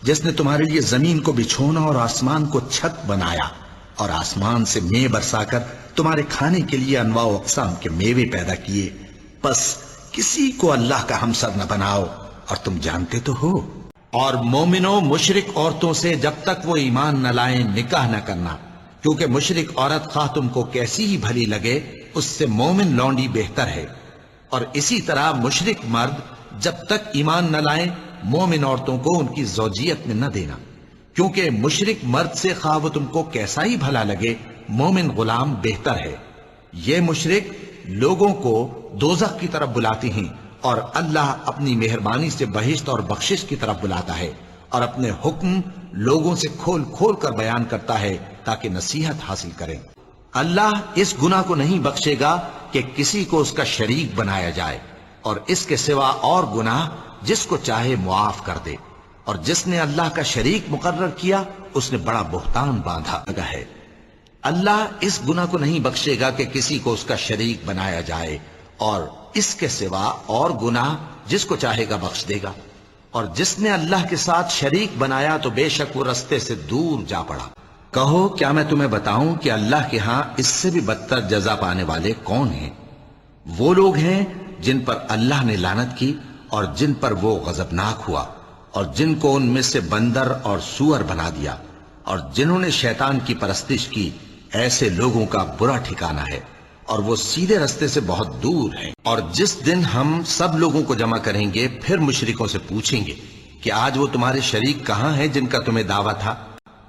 جس نے تمہارے لیے زمین کو بچھونا اور آسمان کو چھت بنایا اور آسمان سے مے برسا کر تمہارے کھانے کے لیے انواع و اقسام کے میوے پیدا کیے، بس کسی کو اللہ کا ہمسر نہ بناؤ، اور تم جانتے تو ہو۔ اور مومنوں مشرک عورتوں سے جب تک وہ ایمان نہ لائیں نکاح نہ کرنا، کیونکہ مشرک عورت خواہ تم کو کیسی ہی بھلی لگے اس سے مومن لونڈی بہتر ہے، اور اسی طرح مشرک مرد جب تک ایمان نہ لائیں مومن عورتوں کو ان کی زوجیت میں نہ دینا، کیونکہ مشرک مرد سے خواہ وہ تم کو کیسا ہی بھلا لگے مومن غلام بہتر ہے۔ یہ مشرک لوگوں کو دوزخ کی طرف بلاتے ہیں، اور اللہ اپنی مہربانی سے بہشت اور بخشش کی طرف بلاتا ہے، اور اپنے حکم لوگوں سے کھول کھول کر بیان کرتا ہے تاکہ نصیحت حاصل کریں۔ اللہ اس گناہ کو نہیں بخشے گا کہ کسی کو اس کا شریک بنایا جائے، اور اس کے سوا اور گناہ جس کو چاہے معاف کر دے، اور جس نے اللہ کا شریک مقرر کیا اس نے بڑا بہتان باندھا ہے۔ اللہ اس گناہ کو نہیں بخشے گا کہ کسی کو اس کا شریک بنایا جائے، اور اس کے سوا اور گناہ جس کو چاہے گا بخش دے گا، اور جس نے اللہ کے ساتھ شریک بنایا تو بے شک وہ رستے سے دور جا پڑا۔ کہو کیا میں تمہیں بتاؤں کہ اللہ کے ہاں اس سے بھی بدتر جزا پانے والے کون ہیں؟ وہ لوگ ہیں جن پر اللہ نے لعنت کی اور جن پر وہ غضبناک ہوا، اور جن کو ان میں سے بندر اور سور بنا دیا، اور جنہوں نے شیطان کی پرستش کی، ایسے لوگوں کا برا ٹھکانہ ہے، اور وہ سیدھے رستے سے بہت دور ہیں۔ اور جس دن ہم سب لوگوں کو جمع کریں گے پھر مشرکوں سے پوچھیں گے کہ آج وہ تمہارے شریک کہاں ہیں جن کا تمہیں دعویٰ تھا،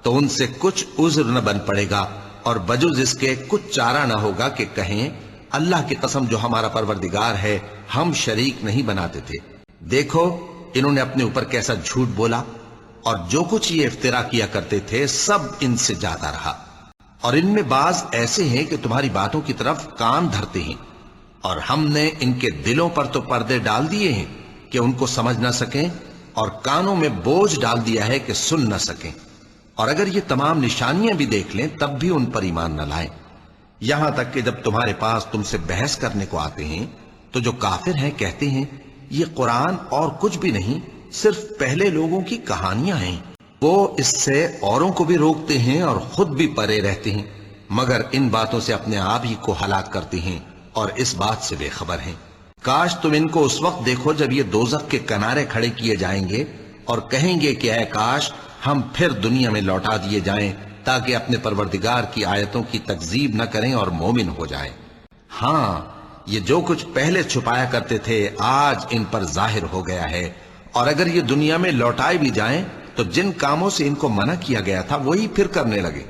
تو ان سے کچھ عذر نہ بن پڑے گا، اور بجز اس کے کچھ چارہ نہ ہوگا کہ کہیں اللہ کی قسم جو ہمارا پروردگار ہے ہم شریک نہیں بناتے تھے۔ دیکھو انہوں نے اپنے اوپر کیسا جھوٹ بولا، اور جو کچھ یہ افترا کیا کرتے تھے سب ان سے جاتا رہا۔ اور ان میں بعض ایسے ہیں کہ تمہاری باتوں کی طرف کان دھرتے ہیں، اور ہم نے ان کے دلوں پر تو پردے ڈال دیے ہیں کہ ان کو سمجھ نہ سکیں، اور کانوں میں بوجھ ڈال دیا ہے کہ سن نہ سکیں، اور اگر یہ تمام نشانیاں بھی دیکھ لیں تب بھی ان پر ایمان نہ لائیں۔ یہاں تک کہ جب تمہارے پاس تم سے بحث کرنے کو آتے ہیں تو جو کافر ہیں کہتے ہیں یہ قرآن اور کچھ بھی نہیں، صرف پہلے لوگوں کی کہانیاں ہیں۔ وہ اس سے اوروں کو بھی روکتے ہیں اور خود بھی پرے رہتے ہیں، مگر ان باتوں سے اپنے آپ ہی کو ہلاک کرتے ہیں اور اس بات سے بے خبر ہیں۔ کاش تم ان کو اس وقت دیکھو جب یہ دوزخ کے کنارے کھڑے کیے جائیں گے اور کہیں گے کہ اے کاش ہم پھر دنیا میں لوٹا دیے جائیں تاکہ اپنے پروردگار کی آیتوں کی تکذیب نہ کریں اور مومن ہو جائیں۔ ہاں یہ جو کچھ پہلے چھپایا کرتے تھے آج ان پر ظاہر ہو گیا ہے، اور اگر یہ دنیا میں لوٹائے بھی جائیں تو جن کاموں سے ان کو منع کیا گیا تھا وہی پھر کرنے لگے۔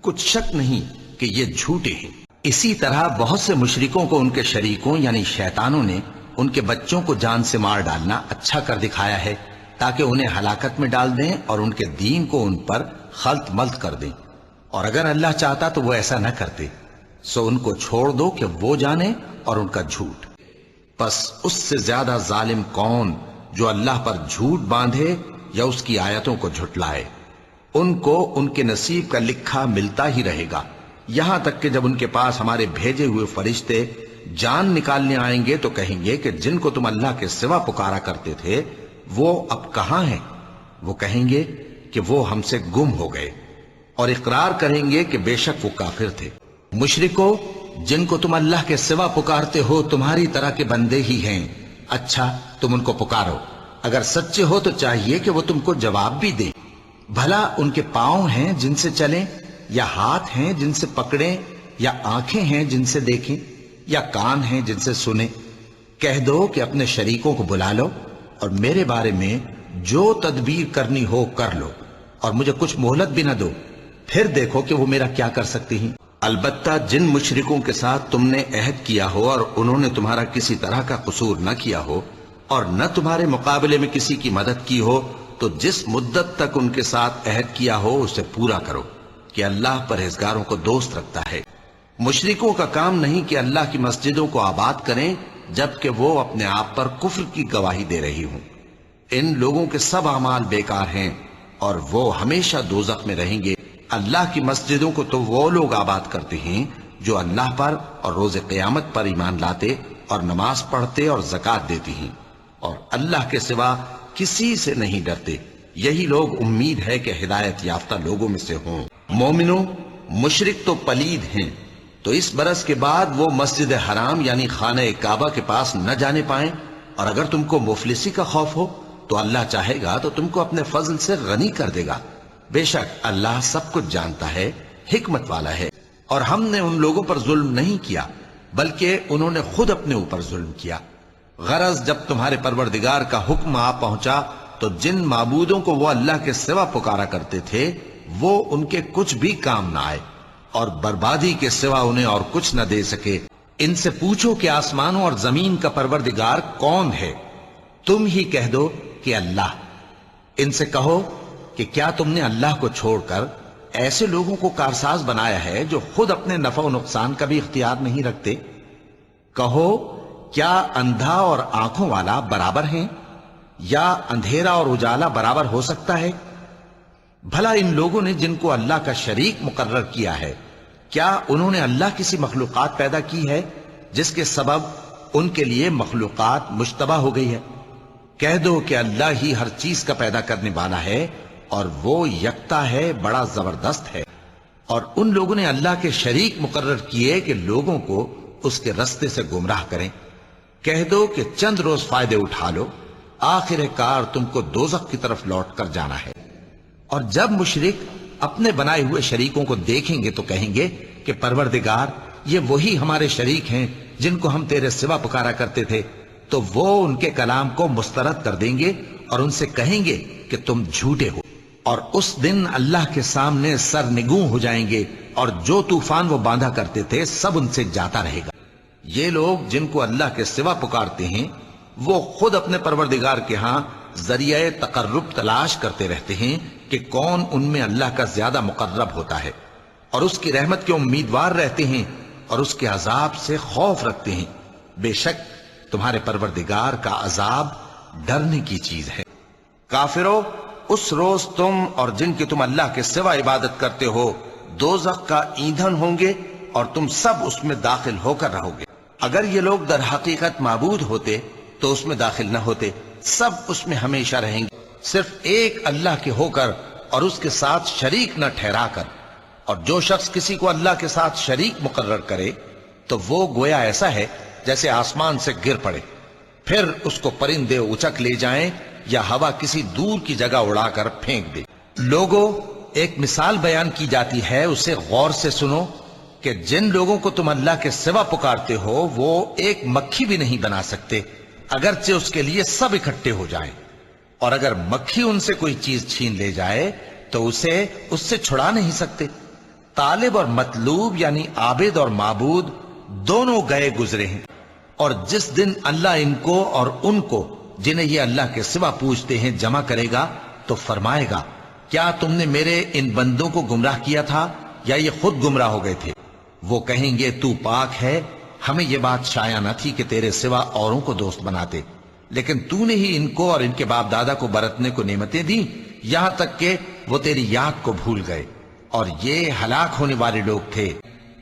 کچھ شک نہیں کہ یہ جھوٹے ہیں۔ اسی طرح بہت سے مشرکوں کو ان کے شریکوں یعنی شیطانوں نے ان کے بچوں کو جان سے مار ڈالنا اچھا کر دکھایا ہے تاکہ انہیں ہلاکت میں ڈال دیں اور ان کے دین کو ان پر خلط ملط کر دیں، اور اگر اللہ چاہتا تو وہ ایسا نہ کرتے، سو ان کو چھوڑ دو کہ وہ جانے اور ان کا جھوٹ۔ پس اس سے زیادہ ظالم کون جو اللہ پر جھوٹ باندھے یا اس کی آیتوں کو جھٹلائے؟ ان کو ان کے نصیب کا لکھا ملتا ہی رہے گا، یہاں تک کہ جب ان کے پاس ہمارے بھیجے ہوئے فرشتے جان نکالنے آئیں گے تو کہیں گے کہ جن کو تم اللہ کے سوا پکارا کرتے تھے وہ اب کہاں ہیں؟ وہ کہیں گے کہ وہ ہم سے گم ہو گئے، اور اقرار کریں گے کہ بے شک وہ کافر تھے۔ مشرکو جن کو تم اللہ کے سوا پکارتے ہو تمہاری طرح کے بندے ہی ہیں، اچھا تم ان کو پکارو، اگر سچے ہو تو چاہیے کہ وہ تم کو جواب بھی دیں۔ بھلا ان کے پاؤں ہیں جن سے چلیں، یا ہاتھ ہیں جن سے پکڑیں، یا آنکھیں ہیں جن سے دیکھیں، یا کان ہیں جن سے سنیں؟ کہہ دو کہ اپنے شریکوں کو بلا لو اور میرے بارے میں جو تدبیر کرنی ہو کر لو، اور مجھے کچھ مہلت بھی نہ دو، پھر دیکھو کہ وہ میرا کیا کر سکتے ہیں۔ البتہ جن مشرکوں کے ساتھ تم نے عہد کیا ہو اور انہوں نے تمہارا کسی طرح کا قصور نہ کیا ہو اور نہ تمہارے مقابلے میں کسی کی مدد کی ہو، تو جس مدت تک ان کے ساتھ عہد کیا ہو اسے پورا کرو کہ اللہ پرہیزگاروں کو دوست رکھتا ہے۔ مشرکوں کا کام نہیں کہ اللہ کی مسجدوں کو آباد کریں جبکہ وہ اپنے آپ پر کفر کی گواہی دے رہی ہوں۔ ان لوگوں کے سب اعمال بیکار ہیں اور وہ ہمیشہ دوزخ میں رہیں گے۔ اللہ کی مسجدوں کو تو وہ لوگ آباد کرتے ہیں جو اللہ پر اور روز قیامت پر ایمان لاتے اور نماز پڑھتے اور زکوٰۃ دیتی ہیں، اور اللہ کے سوا کسی سے نہیں ڈرتے یہی لوگ امید ہے کہ ہدایت یافتہ لوگوں میں سے ہوں۔ مومنوں، مشرک تو پلید ہیں، تو اس برس کے بعد وہ مسجد حرام یعنی خانہ کعبہ کے پاس نہ جانے پائیں، اور اگر تم کو مفلسی کا خوف ہو تو اللہ چاہے گا تو تم کو اپنے فضل سے غنی کر دے گا۔ بے شک اللہ سب کچھ جانتا ہے، حکمت والا ہے۔ اور ہم نے ان لوگوں پر ظلم نہیں کیا بلکہ انہوں نے خود اپنے اوپر ظلم کیا۔ غرض جب تمہارے پروردگار کا حکم آ پہنچا تو جن معبودوں کو وہ اللہ کے سوا پکارا کرتے تھے وہ ان کے کچھ بھی کام نہ آئے، اور بربادی کے سوا انہیں اور کچھ نہ دے سکے۔ ان سے پوچھو کہ آسمانوں اور زمین کا پروردگار کون ہے؟ تم ہی کہہ دو کہ اللہ۔ ان سے کہو کہ کیا تم نے اللہ کو چھوڑ کر ایسے لوگوں کو کارساز بنایا ہے جو خود اپنے نفع و نقصان کا بھی اختیار نہیں رکھتے؟ کہو کیا اندھا اور آنکھوں والا برابر ہیں، یا اندھیرا اور اجالا برابر ہو سکتا ہے؟ بھلا ان لوگوں نے جن کو اللہ کا شریک مقرر کیا ہے، کیا انہوں نے اللہ کسی مخلوقات پیدا کی ہے جس کے سبب ان کے لیے مخلوقات مشتبہ ہو گئی ہے؟ کہہ دو کہ اللہ ہی ہر چیز کا پیدا کرنے والا ہے، اور وہ یکتا ہے، بڑا زبردست ہے۔ اور ان لوگوں نے اللہ کے شریک مقرر کیے کہ لوگوں کو اس کے رستے سے گمراہ کریں۔ کہہ دو کہ چند روز فائدے اٹھا لو، آخر کار تم کو دوزخ کی طرف لوٹ کر جانا ہے۔ اور جب مشرک اپنے بنائے ہوئے شریکوں کو دیکھیں گے تو کہیں گے کہ پروردگار، یہ وہی ہمارے شریک ہیں جن کو ہم تیرے سوا پکارا کرتے تھے۔ تو وہ ان کے کلام کو مسترد کر دیں گے اور ان سے کہیں گے کہ تم جھوٹے ہو، اور اس دن اللہ کے سامنے سرنگوں ہو جائیں گے، اور جو طوفان وہ باندھا کرتے تھے سب ان سے جاتا رہے گا۔ یہ لوگ جن کو اللہ کے سوا پکارتے ہیں وہ خود اپنے پروردگار کے ہاں ذریعہ تقرب تلاش کرتے رہتے ہیں کہ کون ان میں اللہ کا زیادہ مقرب ہوتا ہے، اور اس کی رحمت کے امیدوار رہتے ہیں اور اس کے عذاب سے خوف رکھتے ہیں۔ بے شک تمہارے پروردگار کا عذاب ڈرنے کی چیز ہے۔ کافرو، اس روز تم اور جن کی تم اللہ کے سوا عبادت کرتے ہو دوزخ کا ایندھن ہوں گے، اور تم سب اس میں داخل ہو کر رہو گے۔ اگر یہ لوگ در حقیقت معبود ہوتے تو اس میں داخل نہ ہوتے، سب اس میں ہمیشہ رہیں گے، صرف ایک اللہ کے ہو کر اور اس کے ساتھ شریک نہ ٹھہرا کر۔ اور جو شخص کسی کو اللہ کے ساتھ شریک مقرر کرے تو وہ گویا ایسا ہے جیسے آسمان سے گر پڑے، پھر اس کو پرندے اچک لے جائیں یا ہوا کسی دور کی جگہ اڑا کر پھینک دے۔ لوگوں، ایک مثال بیان کی جاتی ہے، اسے غور سے سنو کہ جن لوگوں کو تم اللہ کے سوا پکارتے ہو وہ ایک مکھی بھی نہیں بنا سکتے، اگرچہ اس کے لیے سب اکٹھے ہو جائیں۔ اور اگر مکھی ان سے کوئی چیز چھین لے جائے تو اسے اس سے چھڑا نہیں سکتے۔ طالب اور مطلوب یعنی عابد اور معبود دونوں گئے گزرے ہیں، اور جس دن اللہ ان کو اور ان کو جنہیں یہ اللہ کے سوا پوچھتے ہیں جمع کرے گا تو فرمائے گا، کیا تم نے میرے ان بندوں کو گمراہ کیا تھا یا یہ خود گمراہ ہو گئے تھے؟ وہ کہیں گے تو پاک ہے، ہمیں یہ بات شایع نہ تھی کہ تیرے سوا اوروں کو دوست بناتے، لیکن تو نے ہی ان کو اور ان کے باپ دادا کو برتنے کو نعمتیں دی، یہاں تک کہ وہ تیری یاد کو بھول گئے، اور یہ ہلاک ہونے والے لوگ تھے۔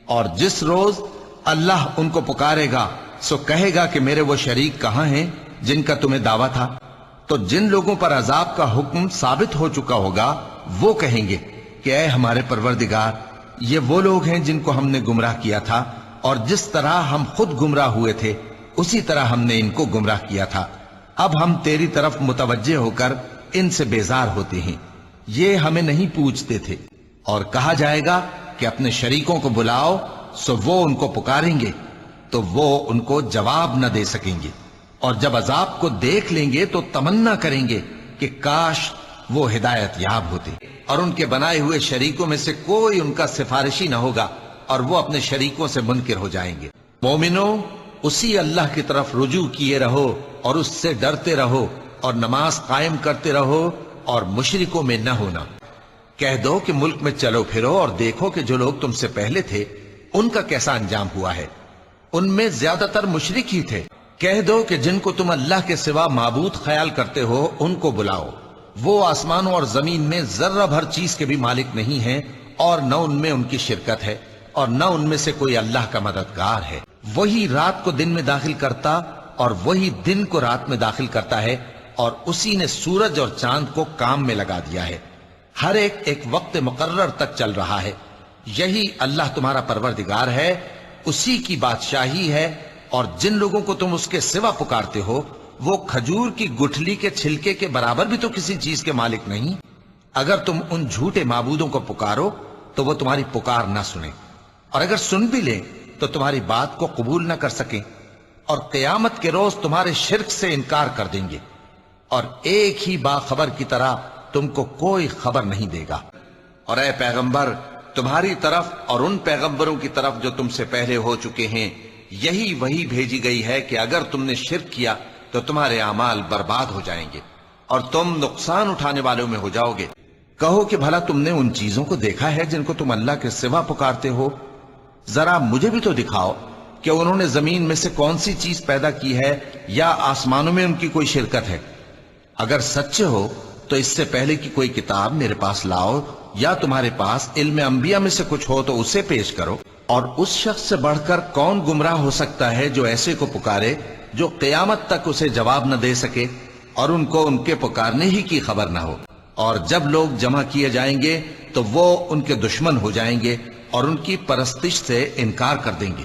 اور جس روز اللہ ان کو پکارے گا سو کہے گا کہ میرے وہ شریک کہاں ہیں جن کا تمہیں دعویٰ تھا؟ تو جن لوگوں پر عذاب کا حکم ثابت ہو چکا ہوگا وہ کہیں گے کہ اے ہمارے پروردگار، یہ وہ لوگ ہیں جن کو ہم نے گمراہ کیا تھا، اور جس طرح ہم خود گمراہ ہوئے تھے اسی طرح ہم نے ان کو گمراہ کیا تھا۔ اب ہم تیری طرف متوجہ ہو کر ان سے بیزار ہوتے ہیں، یہ ہمیں نہیں پوچھتے تھے۔ اور کہا جائے گا کہ اپنے شریکوں کو بلاؤ، سو وہ ان کو پکاریں گے تو وہ ان کو جواب نہ دے سکیں گے، اور جب عذاب کو دیکھ لیں گے تو تمنا کریں گے کہ کاش وہ ہدایت یاب ہوتے، اور ان کے بنائے ہوئے شریکوں میں سے کوئی ان کا سفارشی نہ ہوگا، اور وہ اپنے شریکوں سے منکر ہو جائیں گے۔ مومنوں، اسی اللہ کی طرف رجوع کیے رہو اور اس سے ڈرتے رہو، اور نماز قائم کرتے رہو اور مشرکوں میں نہ ہونا۔ کہہ دو کہ ملک میں چلو پھرو اور دیکھو کہ جو لوگ تم سے پہلے تھے ان کا کیسا انجام ہوا ہے، ان میں زیادہ تر مشرک ہی تھے۔ کہہ دو کہ جن کو تم اللہ کے سوا معبود خیال کرتے ہو ان کو بلاؤ، وہ آسمانوں اور زمین میں ذرہ بھر چیز کے بھی مالک نہیں ہیں، اور نہ ان میں ان کی شرکت ہے، اور نہ ان میں سے کوئی اللہ کا مددگار ہے۔ وہی رات کو دن میں داخل کرتا اور وہی دن کو رات میں داخل کرتا ہے، اور اسی نے سورج اور چاند کو کام میں لگا دیا ہے، ہر ایک ایک وقت مقرر تک چل رہا ہے۔ یہی اللہ تمہارا پروردگار ہے، اسی کی بادشاہی ہے، اور جن لوگوں کو تم اس کے سوا پکارتے ہو وہ کھجور کی گٹھلی کے چھلکے کے برابر بھی تو کسی چیز کے مالک نہیں۔ اگر تم ان جھوٹے معبودوں کو پکارو تو وہ تمہاری پکار نہ سنیں، اور اگر سن بھی لیں تو تمہاری بات کو قبول نہ کر سکیں، اور قیامت کے روز تمہارے شرک سے انکار کر دیں گے، اور ایک ہی باخبر کی طرح تم کو کوئی خبر نہیں دے گا۔ اور اے پیغمبر، تمہاری طرف اور ان پیغمبروں کی طرف جو تم سے پہلے ہو چکے ہیں یہی وہی بھیجی گئی ہے کہ اگر تم نے شرک کیا تو تمہارے اعمال برباد ہو جائیں گے اور تم نقصان اٹھانے والوں میں ہو جاؤ گے۔ کہو کہ بھلا تم نے ان چیزوں کو دیکھا ہے جن کو تم اللہ کے سوا پکارتے ہو؟ ذرا مجھے بھی تو دکھاؤ کہ انہوں نے زمین میں سے کون سی چیز پیدا کی ہے یا آسمانوں میں ان کی کوئی شرکت ہے۔ اگر سچے ہو تو اس سے پہلے کی کوئی کتاب میرے پاس لاؤ، یا تمہارے پاس علم انبیاء میں سے کچھ ہو تو اسے پیش کرو۔ اور اس شخص سے بڑھ کر کون گمراہ ہو سکتا ہے جو ایسے کو پکارے جو قیامت تک اسے جواب نہ دے سکے اور ان کو ان کے پکارنے ہی کی خبر نہ ہو۔ اور جب لوگ جمع کیے جائیں گے تو وہ ان کے دشمن ہو جائیں گے اور ان کی پرستش سے انکار کر دیں گے۔